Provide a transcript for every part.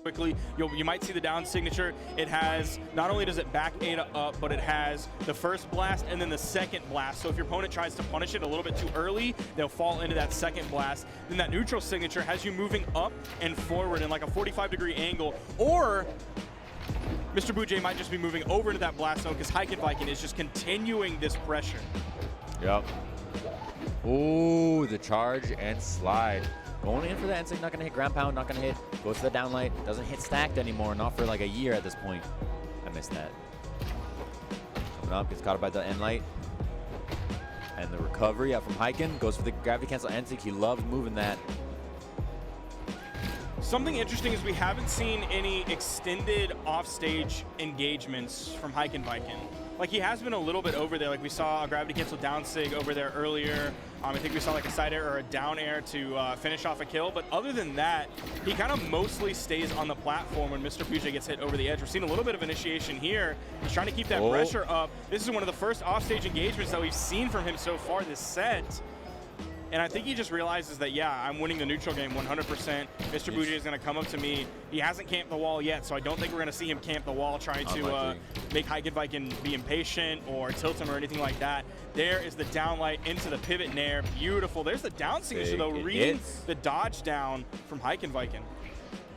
quickly. You might see the down signature. It has, not only does it back Ada up, but it has the first blast and then the second blast. So if your opponent tries to punish it a little bit too early, they'll fall into that second blast. Then that neutral signature has you moving up and forward in like a 45-degree angle, or Mr. Boujee might just be moving over into that blast zone because Viking is just continuing this pressure. Yep. Ooh, the charge and slide. Going in for the N-Sig, not going to hit ground pound, not going to hit. Goes to the downlight, doesn't hit stacked anymore, not for like a year at this point. I missed that. Coming up, gets caught by the N-Light. And the recovery out from Viking, goes for the gravity cancel N-Sig. He loves moving that. Something interesting is we haven't seen any extended offstage engagements from Viking. Like, he has been a little bit over there. Like, we saw a gravity cancel down sig over there earlier. I think we saw like a side air or a down air to finish off a kill. But other than that, he kind of mostly stays on the platform when Mr. Boujee gets hit over the edge. We're seeing a little bit of initiation here. He's trying to keep that pressure up. This is one of the first offstage engagements that we've seen from him so far this set. And I think he just realizes that, yeah, I'm winning the neutral game 100%. Mr. Boujee is going to come up to me. He hasn't camped the wall yet, so I don't think we're going to see him camp the wall trying to make Viking be impatient or tilt him or anything like that. There is the downlight into the pivot nair. Beautiful. There's the down signature, though, reading the dodge down from Viking.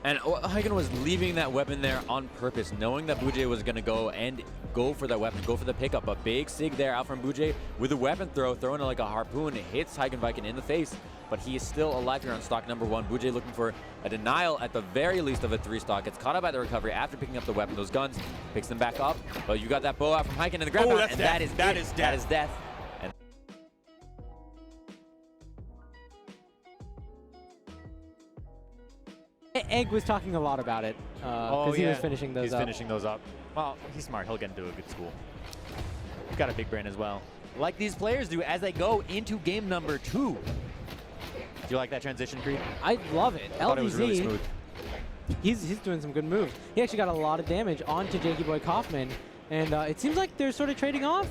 And Viking was leaving that weapon there on purpose, knowing that Boujee was going to go for that weapon, go for the pickup. A big sig there out from Boujee with a weapon throw, throwing it like a harpoon. It hits Viking in the face, but he is still alive here on stock number 1. Boujee looking for a denial at the very least of a 3 stock. Gets caught up by the recovery after picking up the weapon. Those guns, picks them back up. But you got that bow out from Viking in the ground, and that is death. That is death. Egg was talking a lot about it because he was finishing those up. He's finishing those up. Well, he's smart. He'll get into a good school. He's got a big brain as well. Like these players do as they go into game number 2. Do you like that transition, Creed? I love it. I thought it was really smooth. He's doing some good moves. He actually got a lot of damage onto Jakey Boy Kaufman, and it seems like they're sort of trading off.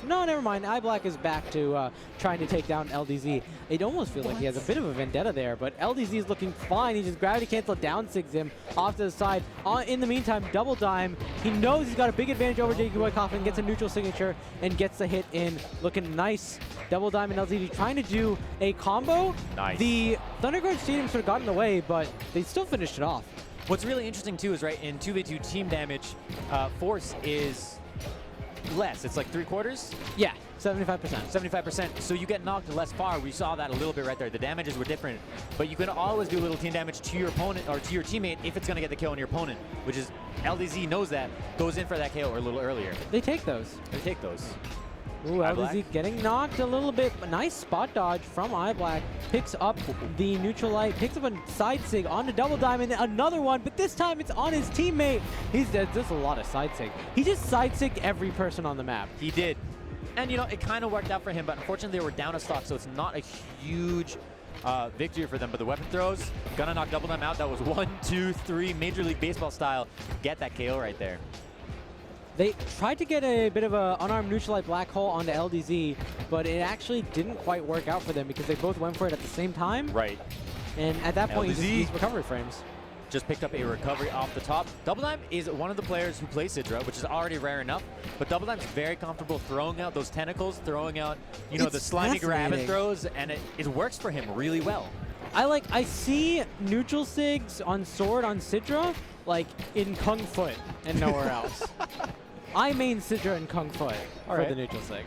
No, never mind. iBlack is back to trying to take down LDZ. It almost feels like he has a bit of a vendetta there, but LDZ is looking fine. He just gravity cancel down sigs him off to the side. In the meantime, double dime. He knows he's got a big advantage over Jakey Boy Kaufman, gets a neutral signature, and gets the hit in. Looking nice. Double dime and LDZ trying to do a combo. Nice. The Thunderguard Stadium sort of got in the way, but they still finished it off. What's really interesting, too, is in 2v2 team damage, force is less. It's like 3/4? Yeah, 75%. 75%. So you get knocked less far. We saw that a little bit right there. The damages were different. But you can always do a little team damage to your opponent or to your teammate if it's going to get the kill on your opponent, which is LDZ knows that, goes in for that KO a little earlier. They take those. They take those. Ooh, LDZ getting knocked a little bit. A nice spot dodge from iBlack. Picks up the neutral light, picks up a side sig onto double diamond, another one, but this time it's on his teammate. There's a lot of side sig. He just side sigged every person on the map. He did. And, you know, it kind of worked out for him, but unfortunately they were down a stock, so it's not a huge victory for them. But the weapon throws, gonna knock double dime out. That was 1, 2, 3, Major League Baseball style. Get that KO right there. They tried to get a bit of an unarmed neutral light black hole onto LDZ, but it actually didn't quite work out for them because they both went for it at the same time. Right. And at that point, you just use recovery frames. Just picked up a recovery off the top. Double Dime is one of the players who plays Sidra, which is already rare enough, but Double Dime's very comfortable throwing out those tentacles, throwing out, you know, the slimy rabbit throws, and it works for him really well. I see neutral sigs on sword on Sidra, like in Kung Foot and nowhere else. I main Sidra and Kung Foot for the neutral sig.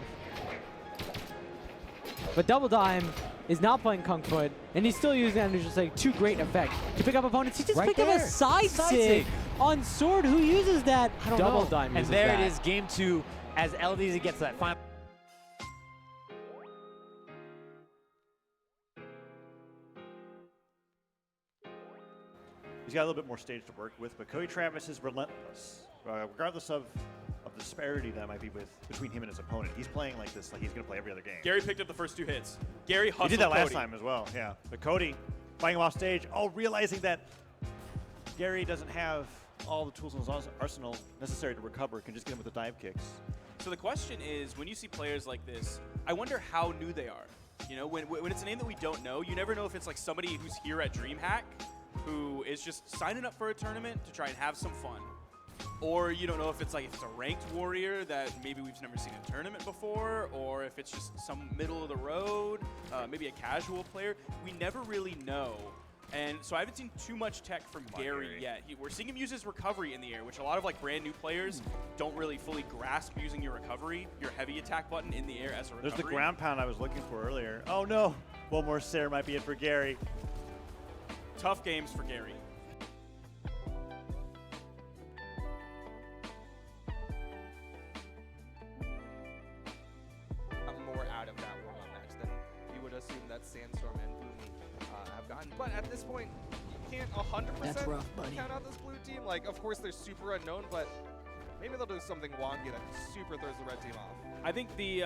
But Double Dime is not playing Kung Foot, and he's still using that neutral sig to great effect. To pick up opponents, he just picked up a side sig on sword. Who uses that? I don't know. Double Dime uses that. And there it is, game 2, as LDZ gets that final. He's got a little bit more stage to work with, but Cody Travis is relentless. Regardless of the disparity that might be between him and his opponent. He's playing like this, like he's going to play every other game. Gary picked up the first 2 hits. Gary hustled He did that last Cody. time as well, yeah. But Cody, fighting him off stage, realizing that Gary doesn't have all the tools in his arsenal necessary to recover, can just get him with the dive kicks. So the question is, when you see players like this, I wonder how new they are. You know, when it's a name that we don't know, you never know if it's like somebody who's here at DreamHack who is just signing up for a tournament to try and have some fun. Or you don't know if it's like if it's a ranked warrior that maybe we've never seen in a tournament before, or if it's just some middle of the road, maybe a casual player. We never really know. And so I haven't seen too much tech from Gary yet. We're seeing him use his recovery in the air, which a lot of like brand new players don't really fully grasp using your recovery, your heavy attack button in the air as a recovery. There's the ground pound I was looking for earlier. Oh no, one more Sarah might be it for Gary. Tough games for Gary. More out of that warm-up match than you would assume that Sandstorm and Boomie have gotten. But at this point, you can't 100% count out this blue team. Like, of course, they're super unknown, but maybe they'll do something wonky that super throws the red team off. I think the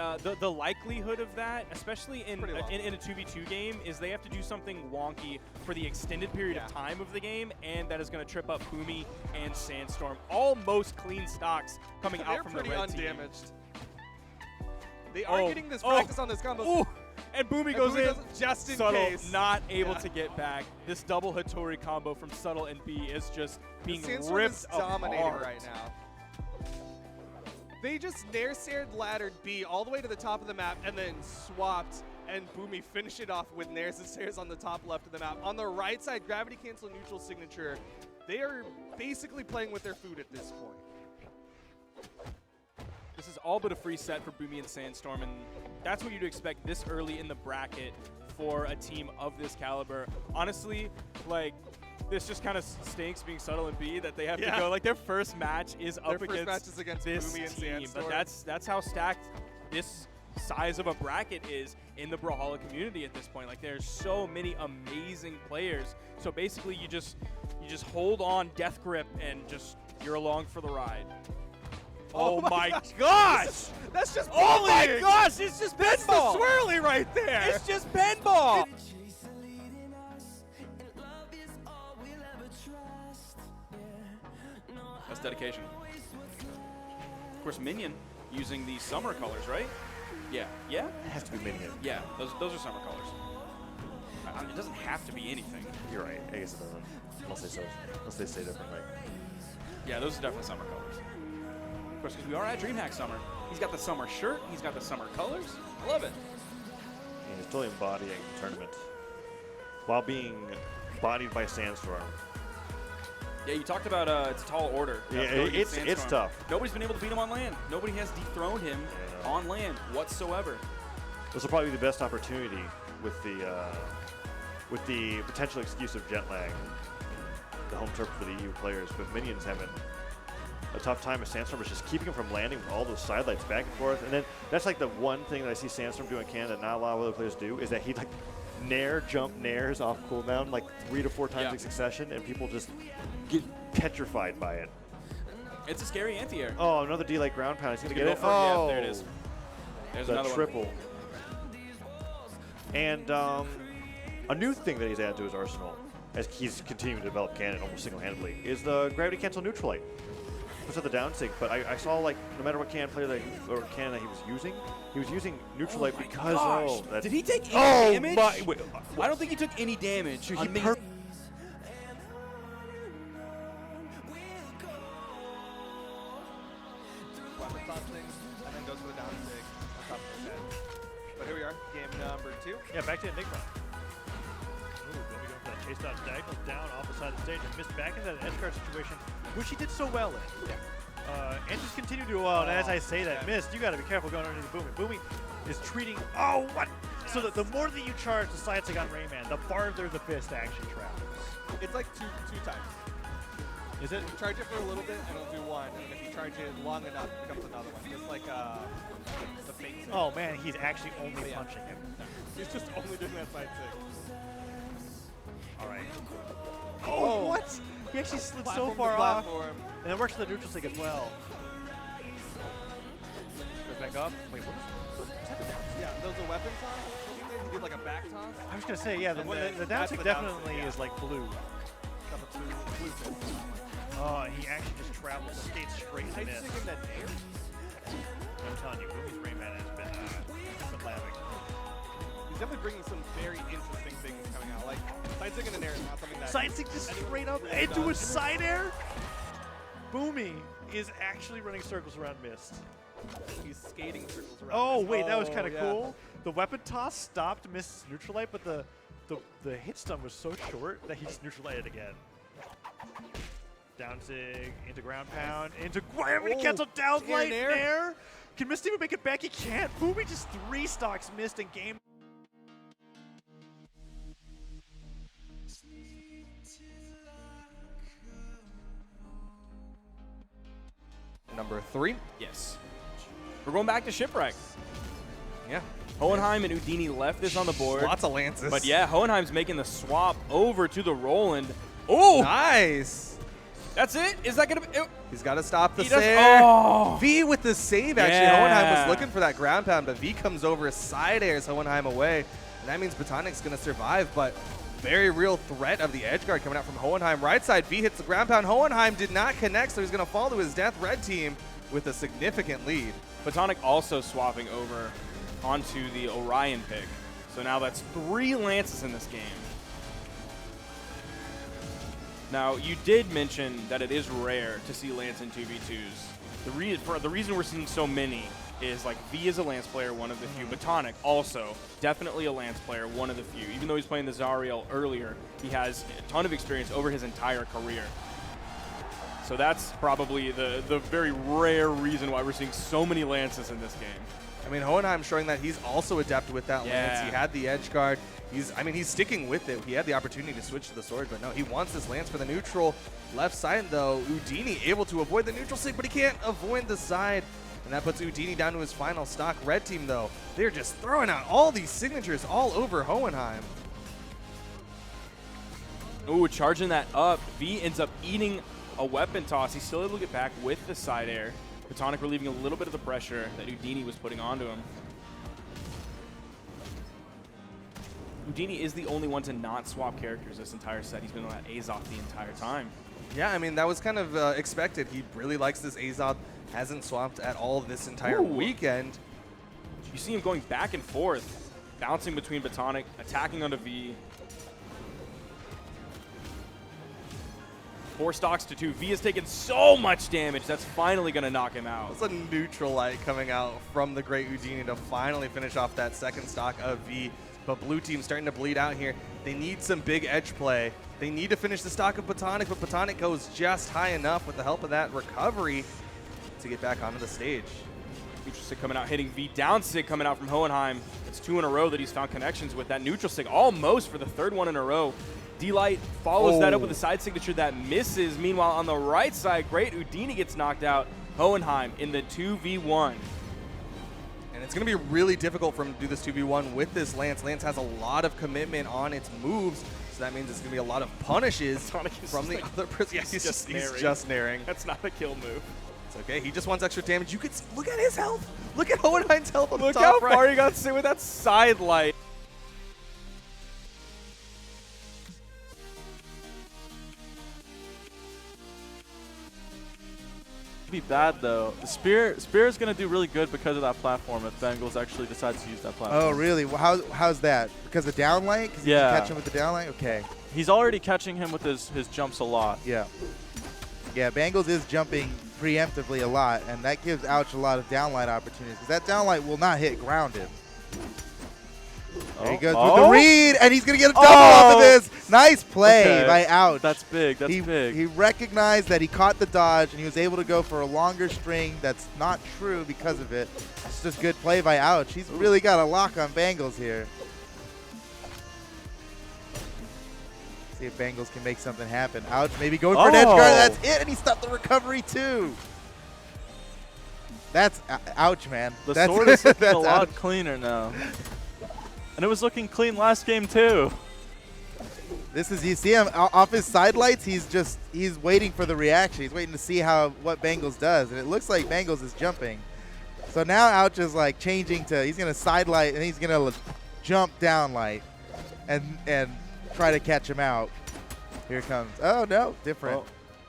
likelihood of that, especially in a 2v2 game, is they have to do something wonky for the extended period of time of the game, and that is going to trip up Boomie and Sandstorm. Almost clean stocks coming out from the red team. They're pretty undamaged. They are getting this practice on this combo. Oh, and Boomie goes in. Just in Subtle, case. not able to get back. This double Hattori combo from Subtle and B is just being ripped dominating apart right now. They just nair-sared laddered B all the way to the top of the map and then swapped, and Boomie finished it off with nairs and stairs on the top left of the map. On the right side, gravity cancel neutral signature. They are basically playing with their food at this point. This is all but a free set for Boomie and Sandstorm, and that's what you'd expect this early in the bracket for a team of this caliber. Honestly, like, this just kind of stinks being Subtle and B that they have to go. Like, their first match is up against this Boomie and team. Sandstorm. But that's how stacked this size of a bracket is in the BRAWLHALLA community at this point. Like, there's so many amazing players. So basically, you just hold on, death grip, and just you're along for the ride. Oh my gosh! That's just Oh my gosh! It's just That's the pinball! swirly right there! It's just pinball! That's dedication. Of course, Minion using the summer colors, right? Yeah. Yeah? It has to be Minion. Yeah, those are summer colors. It doesn't have to be anything. You're right. I guess it doesn't. Unless they say different, right? Yeah, those are definitely summer colors. Of course, because we are at DreamHack Summer. He's got the summer shirt. He's got the summer colors. I love it. And he's totally embodying the tournament while being bodied by Sandstorm. Yeah, you talked about it's a tall order. Yeah, it's tough. Nobody's been able to beat him on land. Nobody has dethroned him on land whatsoever. This will probably be the best opportunity with the potential excuse of jet lag, the home turf for the EU players, but Minion's having a tough time with Sandstorm. Is just keeping him from landing with all those sidelights back and forth. And then that's like the one thing that I see Sandstorm do in Canada that not a lot of other players do, is that he like jump nairs off cooldown like 3 to 4 times in succession, and people just get petrified by it. It's a scary anti-air. Oh, another D-like ground pound. He's going to get it. Oh, yeah, there it is. There's the another triple. And a new thing that he's added to his arsenal, as he's continuing to develop Cannon almost single-handedly, is the gravity cancel neutral light. Puts out the down sig, but I saw, like, no matter what Cannon player that he was using neutral light because did he take any damage? Wait, I don't think he took any damage. On me. Weapon tossing, and then goes for the down sig on top of the head. But here we are, game number 2. Yeah, back to Enigma. Ooh, Boomie going for that chase down diagonal down off the side of the stage and missed back into that S-card situation, which he did so well in. Yeah. And just continue to do well. And as I say that, missed, you got to be careful going underneath Boomie. Boomie is treating. Oh, what? So the more that you charge the side sig on Rayman, the farther the fist actually travels. It's like two times. Is it? You charge it for a little bit, and it'll do one, and if you charge it long enough, it becomes another one. Just like the fake sig. Oh man, he's actually only punching him. He's just only doing that side sig. All right. Oh, what? He actually slid so far off. And it works for the neutral sig as well. Goes back up. Wait, what is that? Yeah, those are weapon toss. He did like a back toss. I was going to say, yeah, the down sig definitely is like blue. Blue sig. Oh, he actually just travels, skates straight to miss. Sig in that air. I'm telling you, Boomie's Rayman has been lavish. He's definitely bringing some very interesting things coming out. Like, side-sig in the air is not something that... Side stick just anyone straight up really into a does. side air. Boomie is actually running circles around Mist. He's skating circles around. Oh, this. wait, that was Oh, kind of yeah. cool. The weapon toss stopped Mist's neutral light, but the hit stun was so short that he just neutral lighted again. Down sig, into ground pound, into gravity Oh, cancel, down air light, and air. air. Can Mist even make it back? He can't. Boomie just 3 stocks Mist in game. Number 3. Yes. We're going back to Shipwreck. Yeah. Hohenheim and Houdini left this on the board. Lots of Lances. But yeah, Hohenheim's making the swap over to the Roland. Oh, Nice. that's it? Is that going to be? He's got to stop the He does- save. oh. V with the save, actually. Yeah. Hohenheim was looking for that ground pound, but V comes over, side airs Hohenheim away. And that means Botanic's going to survive, but very real threat of the edge guard coming out from Hohenheim. Right side, V hits the ground pound. Hohenheim did not connect, so he's going to fall to his death. Red team with a significant lead. Botanic also swapping over onto the Orion pick. So now that's 3 Lances in this game. Now, you did mention that it is rare to see Lance in 2v2s. The reason we're seeing so many is like V is a Lance player, one of the few. Botanic also definitely a Lance player, one of the few. Even though he's playing the Zariel earlier, he has a ton of experience over his entire career. So that's probably the very rare reason why we're seeing so many Lances in this game. I mean, Hohenheim showing that he's also adept with that lance. Yeah. He had the edge guard. He's sticking with it. He had the opportunity to switch to the sword, but no, he wants this lance for the neutral. Left side, though, Houdini able to avoid the neutral sig, but he can't avoid the side. And that puts Houdini down to his final stock. Red team, though, they're just throwing out all these signatures all over Hohenheim. Ooh, charging that up. V ends up eating a weapon toss. He's still able to get back with the side air. Botanic relieving a little bit of the pressure that Houdini was putting onto him. Houdini is the only one to not swap characters this entire set. He's been on that Azoth the entire time. Yeah, I mean, that was kind of expected. He really likes this Azoth. Hasn't swapped at all this entire weekend. You see him going back and forth, bouncing between Botanic, attacking onto V. 4 stocks to 2. V has taken so much damage. That's finally going to knock him out. It's a neutral light coming out from the great Houdini to finally finish off that second stock of V. But blue team starting to bleed out here. They need some big edge play. They need to finish the stock of Botanic, but Botanic goes just high enough with the help of that recovery to get back onto the stage. Neutral Sig coming out, hitting V. Down Sig coming out from Hohenheim. It's 2 in a row that he's found connections with. That neutral Sig almost for the 3rd one in a row. D-Light follows that up with a side signature that misses. Meanwhile, on the right side, great Houdini gets knocked out. Hohenheim in the 2v1. And it's going to be really difficult for him to do this 2v1 with this Lance. Lance has a lot of commitment on its moves, so that means it's going to be a lot of punishes from the other person. Yeah, he's just naring. That's not a kill move. It's okay. He just wants extra damage. You can see, look at his health. Look at Hohenheim's health on Look the top how right. far he got to with that side light. Be bad though. The Spear is going to do really good because of that platform if Bangles actually decides to use that platform. Oh, really? Well, how's that? Because of downlight? Because Yeah. you can catch him with the downlight? Okay. He's already catching him with his jumps a lot. Yeah. Yeah, Bangles is jumping preemptively a lot, and that gives Ouch a lot of downlight opportunities. Because that downlight will not hit grounded. There he goes with the read, and he's going to get a double off of this. Nice play by Ouch. That's big. That's big. He recognized that he caught the dodge, and he was able to go for a longer string that's not true because of it. It's just good play by Ouch. He's really got a lock on Bangles here. See if Bangles can make something happen. Ouch, maybe going for an edge guard. That's it, and he stopped the recovery too. That's ouch, man. The That's, sword is looking that's a lot ouch. cleaner now. And it was looking clean last game too. This is, you see him off his side lights, he's waiting for the reaction. He's waiting to see what Bangles does. And it looks like Bangles is jumping. So now Ouch is like changing to, he's going to side light and he's going to jump down light and try to catch him out. Here it comes. Oh no, different. Well,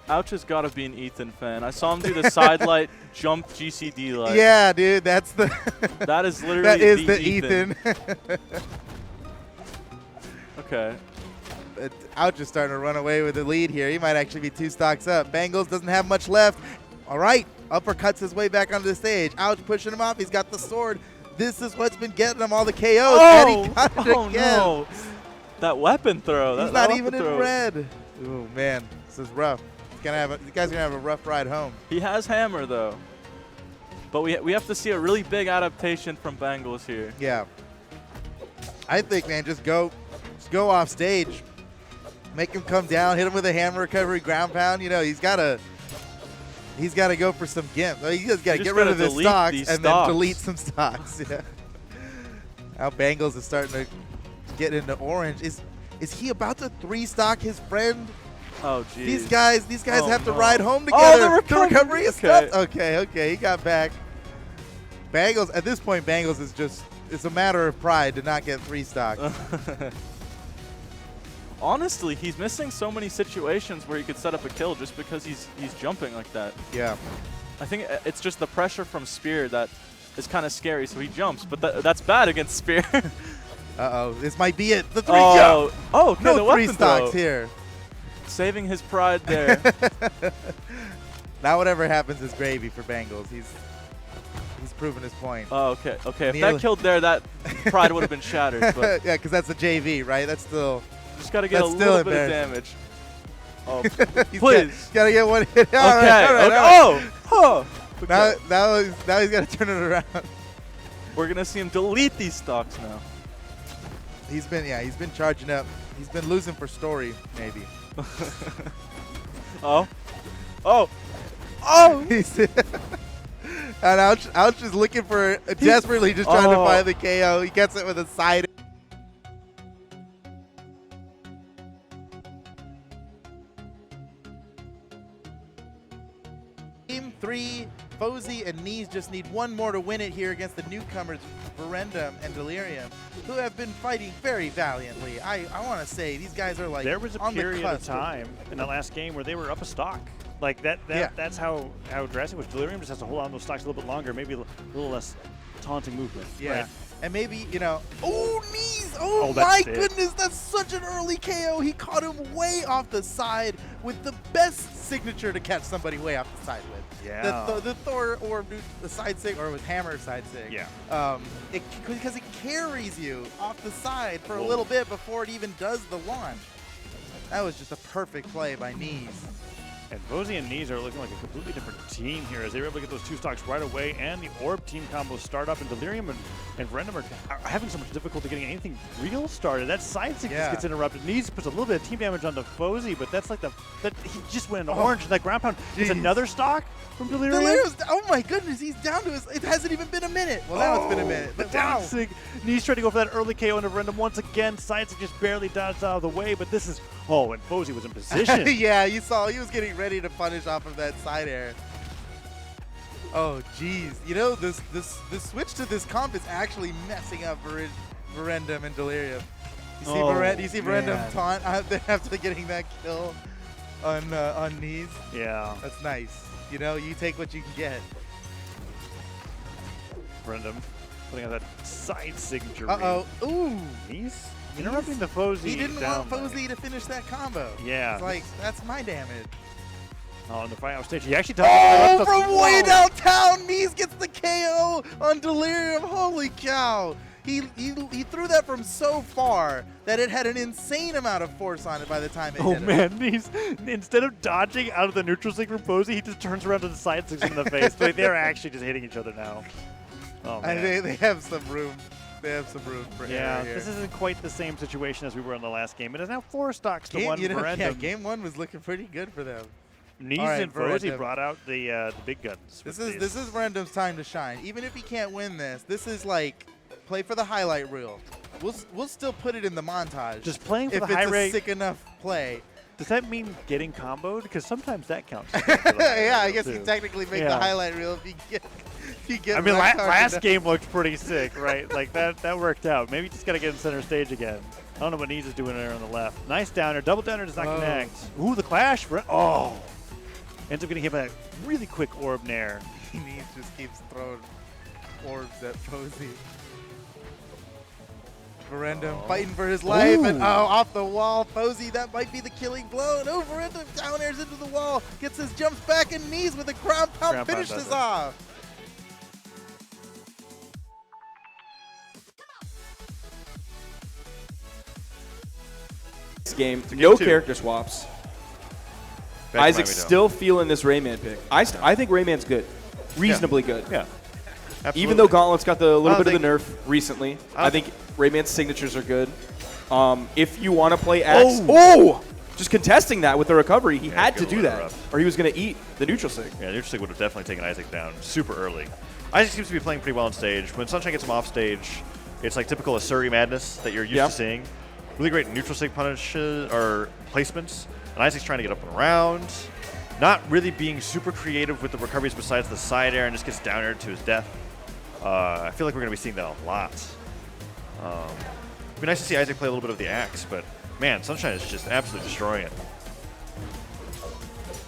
Ouch has got to be an Ethan fan. I saw him do the side light jump GCD light. Yeah, dude, that's the That is literally that is the Ethan. Okay. Ouch is starting to run away with the lead here. He might actually be 2 stocks up. Bangles doesn't have much left. All right, uppercuts his way back onto the stage. Ouch pushing him off. He's got the sword. This is what's been getting him all the KOs. Oh, And he got it again. no. That weapon throw. He's not even in red. Oh, man. This is rough. The guy's going to have a rough ride home. He has hammer, though. But we have to see a really big adaptation from Bangles here. Yeah. I think, man, just go off stage. Make him come down, hit him with a hammer recovery ground pound. You know, he's got to go for some gimp. He's just got to get rid of his stocks and then delete some stocks. Yeah. Now Bangles is starting to get into orange. Is he about to 3-stock his friend? Oh, geez. These guys have to ride home Oh, together. the recovery is stuffed. Okay, he got back. Bangles, at this point, Bangles is just, it's a matter of pride to not get 3-stocked. Honestly, he's missing so many situations where he could set up a kill just because he's jumping like that. Yeah. I think it's just the pressure from Spear that is kind of scary, so he jumps. But that's bad against Spear. Uh-oh, this might be it. The 3 oh, oh, okay, no the 3 weapon stocks throw. here. Saving his pride there. Now whatever happens is gravy for Bangles. He's proven his point. Oh, okay. Okay, if that killed there, that pride would have been shattered. But yeah, because that's a JV, right? That's still... Just got to get a little bit of damage. Oh, please. Got to get one hit. Okay. All right. Oh. Okay. Now he's got to turn it around. We're going to see him delete these stocks now. He's been charging up. He's been losing for story, maybe. Oh. Oh. Oh. And Ouch is looking for, desperately just trying to find the KO. He gets it with a side. Game 3, Posey and Knees just need one more to win it here against the newcomers, Verendum and Delirium, who have been fighting very valiantly. I want to say these guys are like there was a on the period of cusp time in the last game where they were up a stock. Like that's how drastic was. Delirium just has to hold on to those stocks a little bit longer, maybe a little less taunting movement. Yeah. Right? And maybe, oh, Knees! Oh my goodness, that's such an early KO. He caught him way off the side with the best signature to catch somebody way off the side with. Yeah. The Thor or the side sig, or with hammer side sig. Yeah. Because it carries you off the side for a little bit before it even does the launch. That was just a perfect play by Knees. And Posey and Knees are looking like a completely different team here as they were able to get those 2 stocks right away, and the Orb team combos start up, and Delirium and Verendum are having so much difficulty getting anything real started. That side stick just gets interrupted. Knees puts a little bit of team damage onto Posey, but that's like he just went in orange, and that ground pound is another stock from Delirium. Oh my goodness, he's down to it hasn't even been a minute. Well, now it's been a minute. But down sig. Knees trying to go for that early KO into Verendum once again. Side stick just barely dodged out of the way, but this is, and Posey was in position. Yeah, you saw he was getting ready to punish off of that side air. Oh, geez. This switch to this comp is actually messing up Verendum and Delirium. You see Verendum taunt after getting that kill on Knees? Yeah. That's nice. You take what you can get. Verendum putting out that side signature. Ooh. Knees interrupting the Posey. He didn't want Posey to finish that combo. Yeah. It's like, that's my damage. Oh, in the fight out stage, he actually touched from way downtown, Knees gets the KO on Delirium. Holy cow. He threw that from so far that it had an insane amount of force on it by the time it hit him. Man, instead of dodging out of the neutral stick from Posey, he just turns around to the side sticks in the face. Like, they're actually just hitting each other now. Oh, man. And they have some room. They have some room for error here. This isn't quite the same situation as we were in the last game. It is now 4 stocks to 1 Verendum. Yeah, game 1 was looking pretty good for them. Knees and Posey brought out the big guns. This is Verendum's time to shine. Even if he can't win this is like play for the highlight reel. We'll still put it in the montage. Just playing for the high rate. If it's a rate. sick enough play. Does that mean getting comboed? Because sometimes that counts. Yeah, I guess you technically make the highlight reel if you get. I mean, last game looked pretty sick, right? Like that worked out. Maybe you just got to get in center stage again. I don't know what Knees is doing there on the left. Nice downer. Double downer does not connect. Ooh, the clash. Ends up getting hit by a really quick orb nair. Knees just keeps throwing orbs at Posey. Referendum fighting for his life, and off the wall, Posey, that might be the killing blow, and over into down airs into the wall, gets his jumps back and knees with a ground pound, finishes off. This game, no character swaps. Isaac's still feeling this Rayman pick. I think Rayman's good, reasonably good. Yeah. Absolutely. Even though Gauntlet's got the little bit of the nerf recently, I think Rayman's signatures are good. If you want to play X, just contesting that with the recovery, he had to do that, or he was going to eat the neutral sig. Yeah, neutral sig would have definitely taken Isaac down super early. Isaac seems to be playing pretty well on stage. When Sunshine gets him off stage, it's like typical Asuri madness that you're used to seeing. Really great neutral sig punishes or placements, and Isaac's trying to get up and around. Not really being super creative with the recoveries besides the side air, and just gets down air to his death. I feel like we're going to be seeing that a lot. It'd be nice to see Isaac play a little bit of the axe, but man, Sunshine is just absolutely destroying it.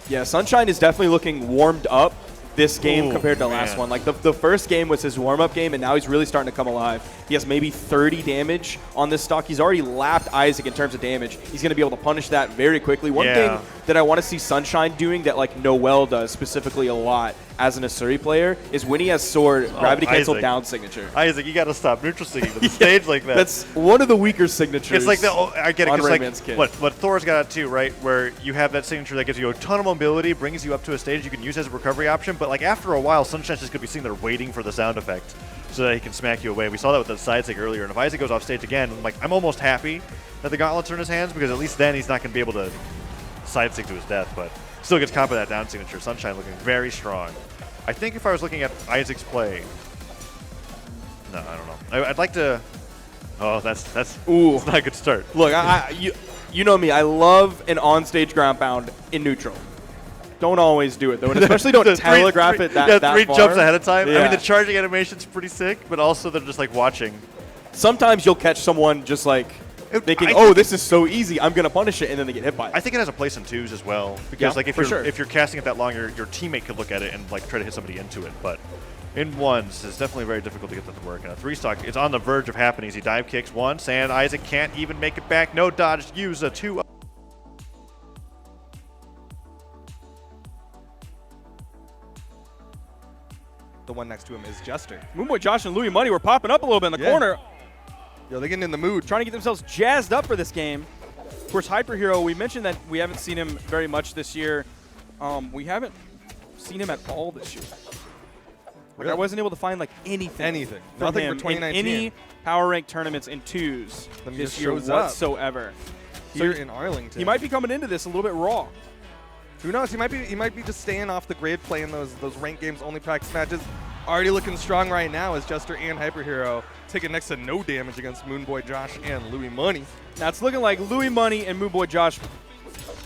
Yeah, Sunshine is definitely looking warmed up this game compared to the last one. Like the first game was his warm-up game, and now he's really starting to come alive. He has maybe 30 damage on this stock. He's already lapped Isaac in terms of damage. He's going to be able to punish that very quickly. One thing that I want to see Sunshine doing that like Noel does specifically a lot as an Asuri player is when he has sword, gravity cancel down signature. Isaac, you got to stop neutral sigging to the stage like that. That's one of the weaker signatures. It's like I get it. Rayman's like what Thor's got too, right? Where you have that signature that gives you a ton of mobility, brings you up to a stage you can use as a recovery option. But like after a while, Sunshine's just gonna be sitting there waiting for the sound effect so that he can smack you away. We saw that with the side sig earlier. And if Isaac goes off stage again, I'm almost happy that the gauntlets are in his hands because at least then he's not gonna be able to side sig to his death. But still gets comp of that down signature. Sunshine looking very strong. I think if I was looking at Isaac's play, no, I don't know. I'd like to. Oh, that's not a good start. Look, you know me. I love an on-stage ground pound in neutral. Don't always do it though, and especially don't telegraph it that far. Yeah, 3 jumps ahead of time. Yeah. I mean, the charging animation's pretty sick, but also they're just like watching. Sometimes you'll catch someone just like thinking, this is so easy, I'm gonna punish it, and then they get hit by it. I think it has a place in 2s as well, because like if you're casting it that long, your teammate could look at it and like try to hit somebody into it. But in 1s, it's definitely very difficult to get that to work. And a 3-stock, it's on the verge of happening. He dive kicks once, and Isaac can't even make it back. No dodge. Use a 2. The one next to him is Jester. Moonboy Josh and Louis Money were popping up a little bit in the corner. Yo, they're getting in the mood. Trying to get themselves jazzed up for this game. Of course, Hyper Hero, we mentioned that we haven't seen him very much this year. We haven't seen him at all this year. Like, I wasn't able to find like anything. Nothing him for 2019. in any power rank tournaments in 2s this year whatsoever. Here in Arlington. He might be coming into this a little bit raw. Who knows? He might be just staying off the grid, playing those ranked games, only practice matches. Already looking strong right now as Jester and Hyper Hero taking next to no damage against Moonboy Josh and Louis Money. Now it's looking like Louis Money and Moonboy Josh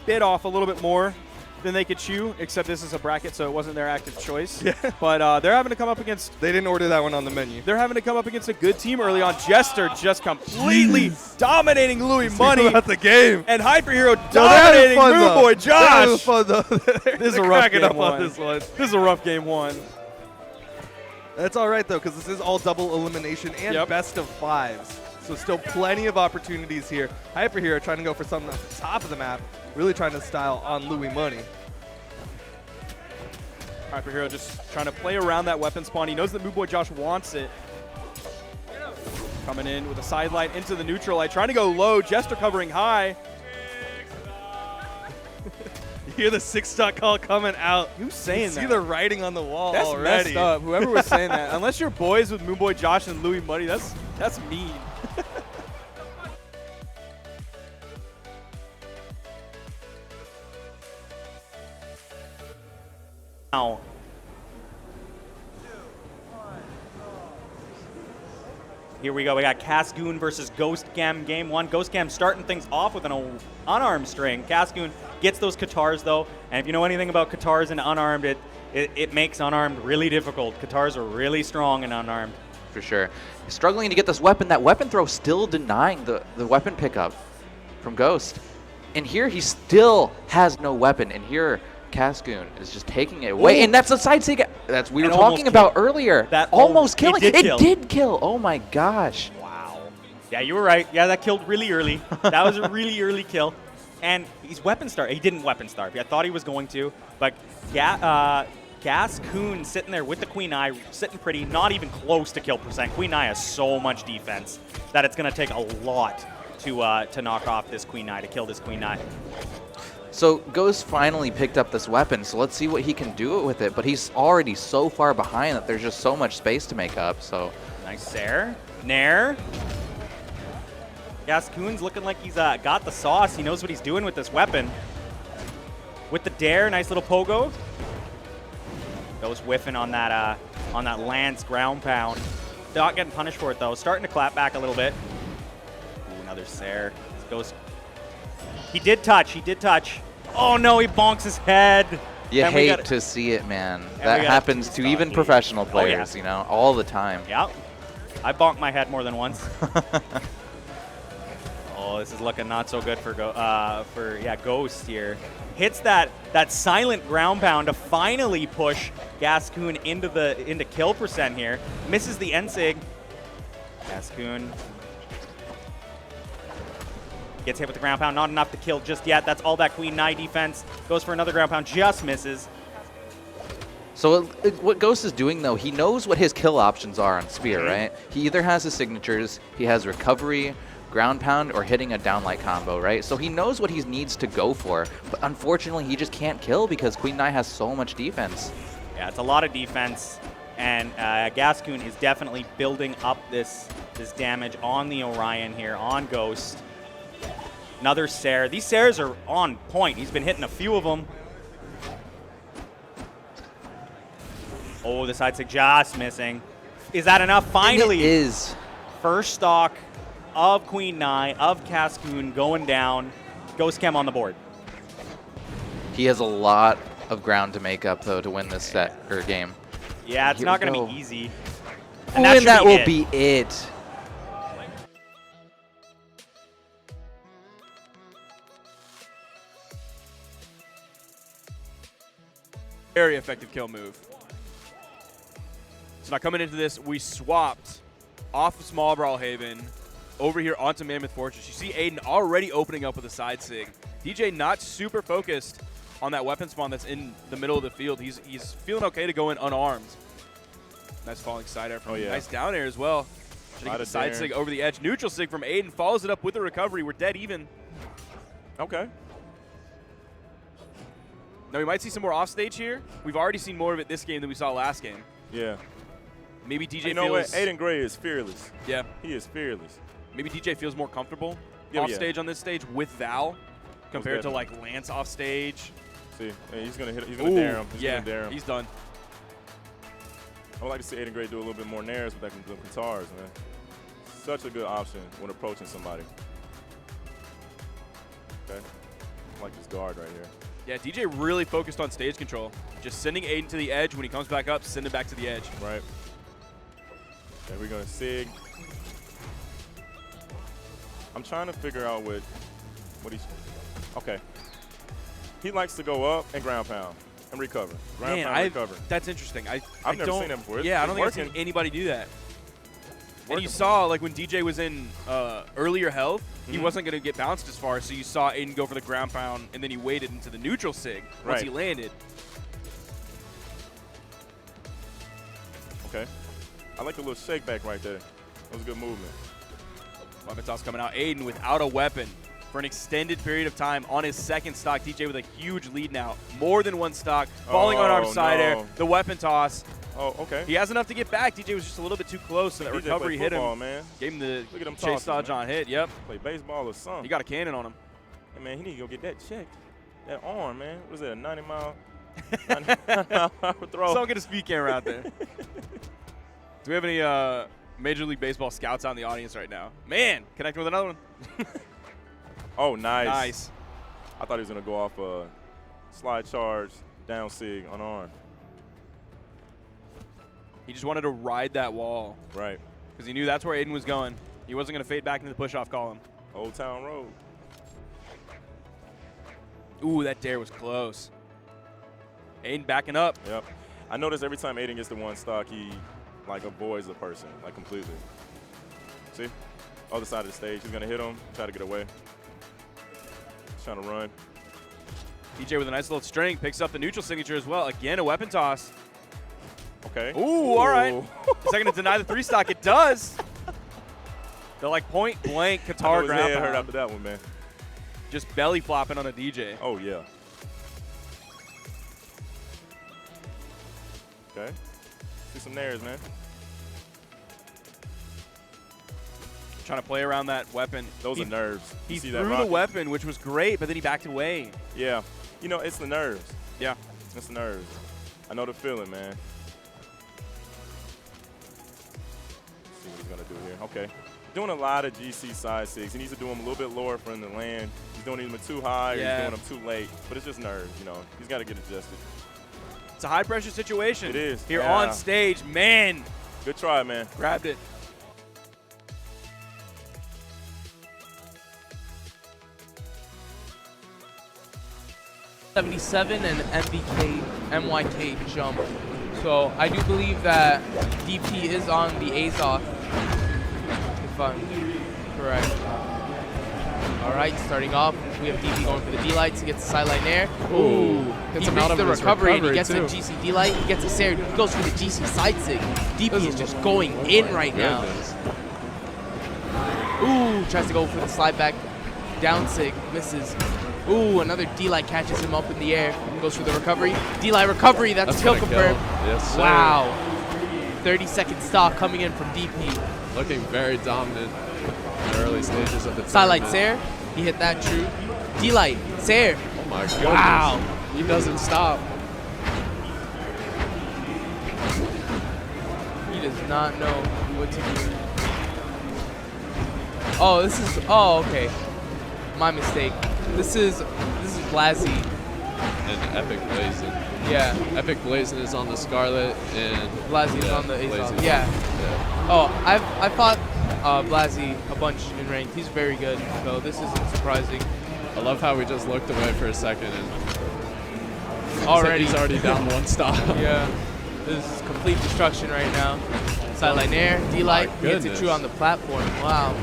bit off a little bit more than they could chew, except this is a bracket, so it wasn't their active choice. Yeah. But they're having to come up against... They didn't order that one on the menu. They're having to come up against a good team early on. Jester just completely dominating Louis Money. About the game. And Hyper Hero dominating Moonboy Josh. That was fun, though. This is a rough game one. This is a rough game one. That's all right, though, because this is all double elimination and best of 5s. So still plenty of opportunities here. Hyper Hero trying to go for something at the top of the map, really trying to style on Louis Money. Hyper Hero just trying to play around that weapon spawn. He knows that Moonboy Josh wants it. Coming in with a side light into the neutral light, trying to go low. Jester covering high. You hear the 6-stock call coming out. Who's saying that? See the writing on the wall that's already. That's messed up. Whoever was saying that. Unless you're boys with Moonboy Josh and Louis Money, that's mean. Now. Here we go. We got Cascoon versus Ghost Gam game 1. Ghost Gam starting things off with an unarmed string. Cascoon gets those Katars though, and if you know anything about Katars and unarmed, it makes unarmed really difficult. Katars are really strong and unarmed. For sure. He's struggling to get this weapon. That weapon throw still denying the weapon pickup from Ghost. And here he still has no weapon. And here Cascoon is just taking it away. Ooh. And that's a side sig that's we were talking about earlier. That almost killing. It did kill. Oh my gosh. Wow. Yeah, you were right. Yeah, that killed really early. That was a really early kill. And he's weapon starve. He didn't weapon starve. I thought he was going to, but Cascoon sitting there with the Queen Eye, sitting pretty, not even close to kill percent. Queen Eye has so much defense that it's going to take a lot to knock off this Queen Eye, to kill this Queen Eye. So Ghost finally picked up this weapon, so let's see what he can do with it. But he's already so far behind that there's just so much space to make up. So nice Sair. Nair. Cascoon's looking like he's got the sauce. He knows what he's doing with this weapon. With the dare, nice little pogo. Goes whiffing on that Lance ground pound. Not getting punished for it though. Starting to clap back a little bit. Ooh, another Sair. Goes. He did touch. He did touch. Oh no, he bonks his head. You hate to see it, man. That happens to even professional players, you know, all the time. Yeah. I bonked my head more than once. Oh, this is looking not so good for Ghost here. Hits that silent ground pound to finally push Cascoon into kill percent here. Misses the Ensig. Cascoon gets hit with the ground pound. Not enough to kill just yet. That's all that Queen Eye defense. Goes for another ground pound. Just misses. So what Ghost is doing, though, he knows what his kill options are on Spear, right? He either has his signatures, he has recovery, ground pound, or hitting a downlight combo, right? So he knows what he needs to go for, but unfortunately he just can't kill because Queen Eye has so much defense. Yeah, it's a lot of defense, and Cascoon is definitely building up this damage on the Orion here, on Ghost. Another Sair. These Sairs are on point. He's been hitting a few of them. Oh, the side stick just missing. Is that enough? Finally. It is. First stock of Queen Eye, of Cascoon going down. Ghost Chem on the board. He has a lot of ground to make up, though, to win this set or game. Yeah, it's not going to be easy. And that will be it. Very effective kill move. So now coming into this, we swapped off of Small Brawlhaven over here onto Mammoth Fortress. You see Aiden already opening up with a side sig. DJ not super focused on that weapon spawn that's in the middle of the field. He's feeling okay to go in unarmed. Nice falling side air from him. Nice down air as well. Trying to get the side sig over the edge. Neutral sig from Aiden. Follows it up with the recovery. We're dead even. Okay. Now we might see some more offstage here. We've already seen more of it this game than we saw last game. Yeah. Maybe DJ you know what? Aiden Gray is fearless. Yeah. He is fearless. Maybe DJ feels more comfortable off stage on this stage with Val compared to like Lance off stage. See, hey, he's gonna hit. He's gonna dare him. He's done. I would like to see Aiden Gray do a little bit more nairs with the guitars, man. Such a good option when approaching somebody. Okay. I like this guard right here. Yeah, DJ really focused on stage control. Just sending Aiden to the edge. When he comes back up, send it back to the edge. Right. And we're going to sig. I'm trying to figure out what he's... Okay. He likes to go up and ground pound and recover. Ground pound, recover. That's interesting. I've never seen that before. Yeah, I don't think I've seen anybody do that. And you saw, like, when DJ was in earlier health, he wasn't going to get bounced as far, so you saw Aiden go for the ground pound, and then he waited into the neutral sig once he landed. Okay. I like the little shake back right there. That was a good movement. Weapon toss coming out. Aiden without a weapon for an extended period of time on his second stock. DJ with a huge lead now. More than one stock. Falling on arm side air. The weapon toss. Oh, okay. He has enough to get back. DJ was just a little bit too close, and that recovery hit him. Man. Gave him the Look at him chase dodge on hit. Yep. Play baseball or something. He got a cannon on him. Hey, man, he need to go get that checked. That arm, man. What is that, a 90-mile throw? Someone get a speed camera out there. Do we have any Major League Baseball scouts out in the audience right now? Man, connecting with another one. Oh, nice. Nice. I thought he was going to go off a slide charge, down sig, unarmed. He just wanted to ride that wall. Right. Because he knew that's where Aiden was going. He wasn't going to fade back into the push-off column. Old Town Road. Ooh, that dare was close. Aiden backing up. Yep. I notice every time Aiden gets the one stock, he like avoids the person, like completely. See? Other side of the stage. He's going to hit him, try to get away. He's trying to run. DJ with a nice little string, picks up the neutral signature as well. Again, a weapon toss. Okay. Ooh, all right. Is that going to deny the 3-stock? It does. They're like point blank Qatar his ground head hurt pound. after that one, man. Just belly flopping on a DJ. Oh, yeah. Okay. See some nairs, man. Trying to play around that weapon. Those are nerves. He You see threw that the rocket? weapon, which was great, but then he backed away. Yeah. You know, it's the nerves. Yeah. It's the nerves. I know the feeling, man. Let's see what he's going to do here. Okay. Doing a lot of GC side sigs. He needs to do them a little bit lower for him to land. He's doing them too high or he's doing them too late. But it's just nerves, you know. He's got to get adjusted. It's a high-pressure situation. It is. Here on stage. Man. Good try, man. Grabbed it. .77 and MYK jump. So I do believe that DP is on the Azov, if I'm correct. All right, starting off, we have DP going for the D-Light to get the sideline there. Ooh, he gets him out reaches of the his recovery and he recovery, gets too. a GC D-Light, he gets a Sair, he goes for the GC side sig. DP is just going in right now. Ooh, tries to go for the slide back down sig, misses. Ooh, another D-Light catches him up in the air, goes for the recovery. D-Light recovery, that's kill confirmed. Yes, sir. Wow. 30-second stock coming in from DP. Looking very dominant in the early stages of the Sidelight tournament. Sair, he hit that true. D-Light, Sair. Oh my goodness. Wow. He doesn't stop. He does not know what to do. Oh, this is, oh, okay. My mistake. This is Blazzy. And Epic Blazin. Yeah. Epic Blazin is on the Scarlet and Blazzy is on the Azov. Blazin. Yeah. Oh, I fought Blazzy a bunch in ranked. He's very good, so this isn't surprising. I love how we just looked away for a second and he's already down one stop. Yeah. This is complete destruction right now. Sideline air, D-Light, he hits it true on the platform. Wow.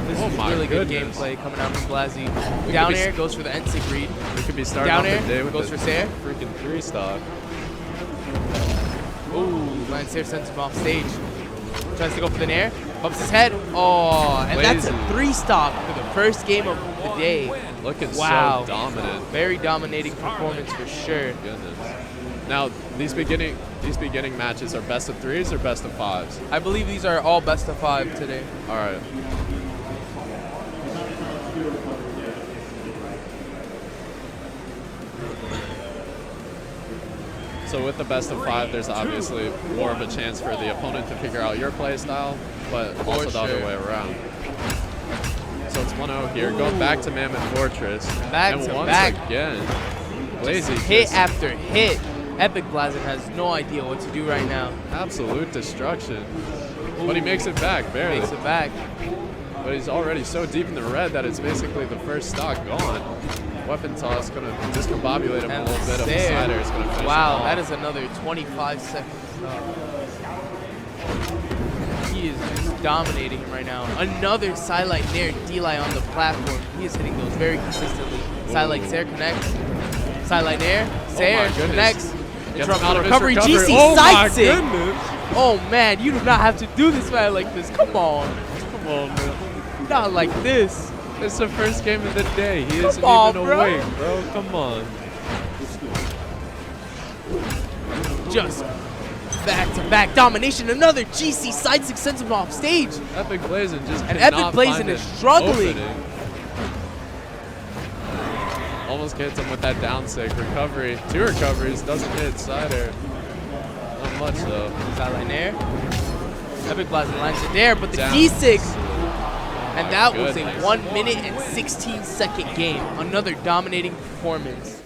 This is really good gameplay coming out from Blazzy. Down air, goes for the N-Sig read. We could be starting down off air, the day with goes a for Sair. freaking 3-stock. Ooh, Lancet sends him off stage. Tries to go for the nair, bumps his head. Oh, and that's a 3-stock for the first game of the day. Looking wow. so dominant. Very dominating performance for sure. Goodness. Now, these beginning matches are best of 3s or best of 5s? I believe these are all best of 5 today. All right. So with the best of 5, there's obviously more of a chance for the opponent to figure out your play style, but also the other way around. So it's 1-0 here, going back to Mammoth Fortress. Back and to once back. again, Lazy hit after hit. Epic Blazin has no idea what to do right now. Absolute destruction. Ooh. But he makes it back, barely. Makes it back. But he's already so deep in the red that it's basically the first stock gone. Weapon toss going to discombobulate him a little bit. Of the slider is going to finish wow, him off. that is another 25 seconds. He is just dominating him right now. Another sidelight nair D-Light on the platform. He is hitting those very consistently. Sidelight Sair connects. Sidelight nair. Sair connects. Interrupt the recovery. GC side sig. Oh man, you do not have to do this man like this. Come on. Come on, man. Not like this. It's the first game of the day. He isn't on, even bro. awake, bro. Come on. Just back-to-back domination. Another GC side sig sends him off stage. Epic Blazin just and cannot Epic Blazin find is an struggling. opening. Almost hits him with that down sig recovery. 2 recoveries, doesn't hit Cider. Not much though. Sideline there. Epic Blazin lands it there, but the D-sig. And that was a 1 minute and 16 second game. Another dominating performance.